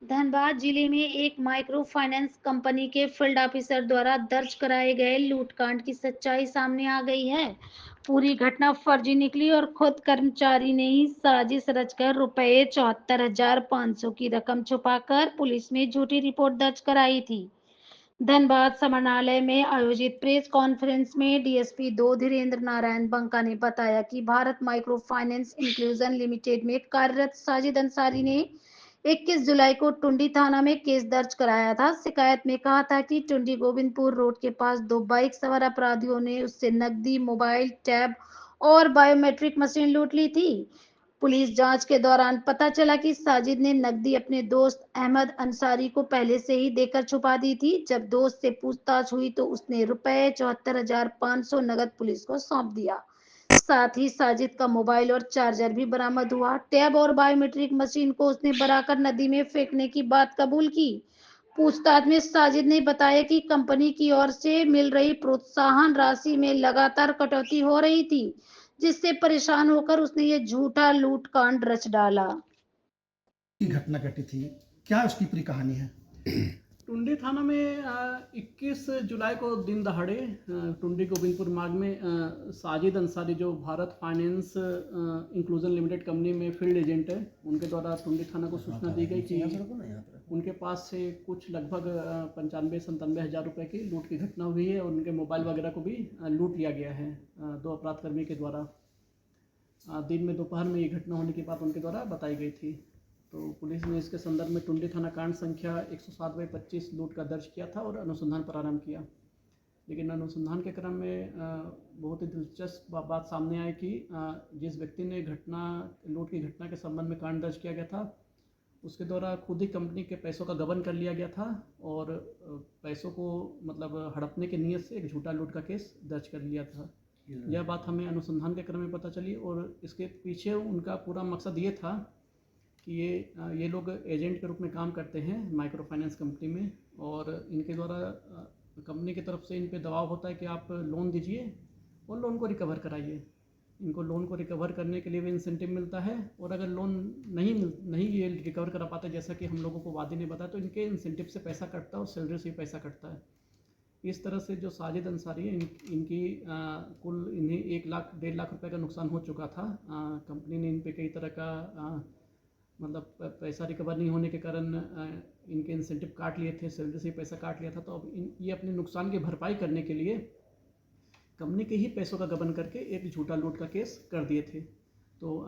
धनबाद जिले में एक माइक्रो फाइनेंस कंपनी के फील्ड ऑफिसर द्वारा दर्ज कराए गए लूटकांड की सच्चाई सामने आ गई है। पूरी घटना फर्जी निकली और खुद कर्मचारी ने ही साजिश रचकर रुपए 74,500 की रकम छुपाकर पुलिस में झूठी रिपोर्ट दर्ज कराई थी। धनबाद समाहरणालय में आयोजित प्रेस कॉन्फ्रेंस में डीएसपी 2 धीरेन्द्र नारायण बंका ने बताया कि Bharat micro finance inclusion limited में कार्यरत साजिद अंसारी ने 21 जुलाई को टुंडी थाना में केस दर्ज कराया था। शिकायत में कहा था कि टुंडी गोविंदपुर रोड के पास दो बाइक सवार अपराधियों ने उससे नकदी, मोबाइल, टैब और बायोमेट्रिक मशीन लूट ली थी। पुलिस जांच के दौरान पता चला कि साजिद ने नकदी अपने दोस्त अहमद अंसारी को पहले से ही देकर छुपा दी थी। जब दोस्त से पूछताछ हुई तो उसने रुपए 74,500 नगद पुलिस को सौंप दिया। साथ ही साजिद का मोबाइल और चार्जर भी बरामद हुआ। टैब और बायोमेट्रिक मशीन को उसने बराकर नदी में फेंकने की बात कबूल की। पूछताछ में साजिद ने बताया कि कंपनी की ओर से मिल रही प्रोत्साहन राशि में लगातार कटौती हो रही थी, जिससे परेशान होकर उसने ये झूठा लूट कांड रच डाला। की घटना घटी थी, क्या उसकी पूरी कहानी है? टुंडी थाना में 21 जुलाई को दिन दहाड़े टुंडी गोविंदपुर मार्ग में साजिद अंसारी जो Bharat finance inclusion limited company में फील्ड एजेंट है, उनके द्वारा टुंडी थाना को सूचना दी गई कि उनके पास से कुछ लगभग 95-97 हज़ार रुपये की लूट की घटना हुई है और उनके मोबाइल वगैरह को भी लूट लिया गया है दो अपराधकर्मी के द्वारा। दिन में दोपहर में ये घटना होने की बात उनके द्वारा बताई गई थी। तो पुलिस ने इसके संदर्भ में टुंडी थाना कांड संख्या 107/25 लूट का दर्ज किया था और अनुसंधान प्रारंभ किया। लेकिन अनुसंधान के क्रम में बहुत ही दिलचस्प बात सामने आई कि जिस व्यक्ति ने लूट की घटना के संबंध में कांड दर्ज किया गया था, उसके द्वारा खुद ही कंपनी के पैसों का गबन कर लिया गया था और पैसों को मतलब हड़पने की नीयत से एक झूठा लूट का केस दर्ज कर लिया था। यह बात हमें अनुसंधान के क्रम में पता चली और इसके पीछे उनका पूरा मकसद ये था कि ये लोग एजेंट के रूप में काम करते हैं माइक्रो फाइनेंस कंपनी में और इनके द्वारा कंपनी की तरफ से इन पे दबाव होता है कि आप लोन दीजिए और लोन को रिकवर कराइए। इनको लोन को रिकवर करने के लिए भी इंसेंटिव मिलता है और अगर लोन नहीं ये रिकवर करा पाते, जैसा कि हम लोगों को वादी ने बताया, तो इनके इंसेंटिव से पैसा कटता है और सैलरी से भी पैसा कटता है। इस तरह से जो साजिद अंसारी है इनकी कुल इन्हें 1 लाख 1.5 लाख रुपए का नुकसान हो चुका था। कंपनी ने इन पे कई तरह का मतलब पैसा रिकवर नहीं होने के कारण इनके इंसेंटिव काट लिए थे, सैलरी से पैसा काट लिया था। तो अब ये अपने नुकसान की भरपाई करने के लिए कंपनी के ही पैसों का गबन करके एक झूठा लूट का केस कर दिए थे। तो